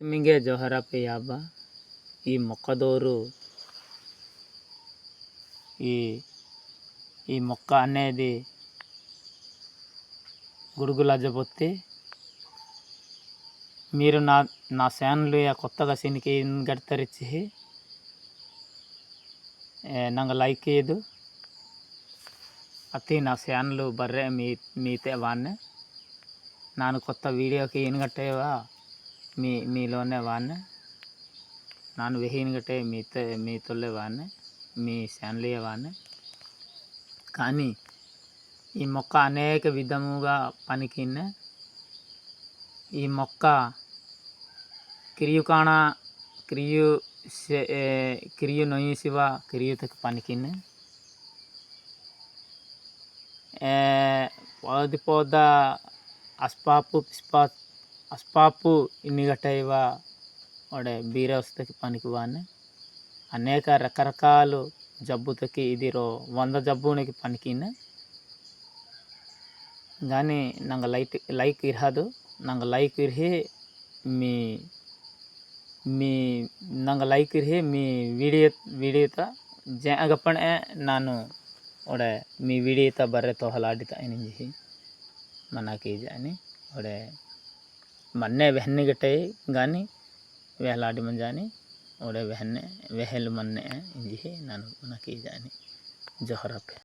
మింగే జోహరాపే యాబా ఈ మొక్కదోరు ఈ మొక్క అనేది గుడుగులజబొత్తి మీరు నా ఛాನಲ್ కొత్తగా ಸಿನಿಕೆ ಗಡ್ತರಿಚಿ ನಂಗೆ ಲೈಕ್ ಇದು ಅತಿ నా ఛానల్ ಬರ್ರೆ మీతే వాన్నే ನಾನು కొత్త వీడియోకి ఇన్గట్టేవా మీలోనే వాన్నే ನಾನು వెహిన్గట్టే మీతోలే వాన్నే మీ ఛానల్ వాన్నే కానీ ఈ మొక్క అనేక విధముగా పనికిన్నే ఈ మొక్క ಕಿರಿಯು ನೋಯಿಸಿವ ಕಿರಿಯುತಕ್ಕೆ ಪನಿಕಿನ್ನೆ ಪೋದ ಅಸ್ಪಾಪು ಇನ್ನಿಗಟ್ಟೈವ ಒಡೆ ಬೀರೆ ವಸ್ತಕ್ಕೆ పనికివాన్నే అనేక రకరకాలు జబ్బుతకి ఇది 100 జబ్బునికి పనికిన్నే కానీ ನಂಗೆ ಲೈಕ್ ಇರದು ನಂಗೆ ಲೈಕ್ ಇರ್ಹಿ ನಂಗೆ ಲೈಕ್ ಇರ್ಹಿ మీ ವಿಡಿಯೋತ ಜಾಗಪ್ಪಣೆ ನಾನು ಒಡೆ మీ ವಿಡಿಯೋತ ಬರ್ರೆ ತೋಹಲಾಡಿತ ಏನಿಂಜಿ ಮನಾಕಿ ಜಾನಿ ಒಡೆ ಮನ್ನೆ ವೆಹನ್ನಿ ಗಟ್ಟೆ గాని వేలాడి మంజాని ಒಡೆ ವೆಹಲ್ ಮನ್ನೆ ಇಂಜಿ ನಾನು ಮನಾಕಿ ಜಾನಿ ಜೋಹರಪ್ಪೆ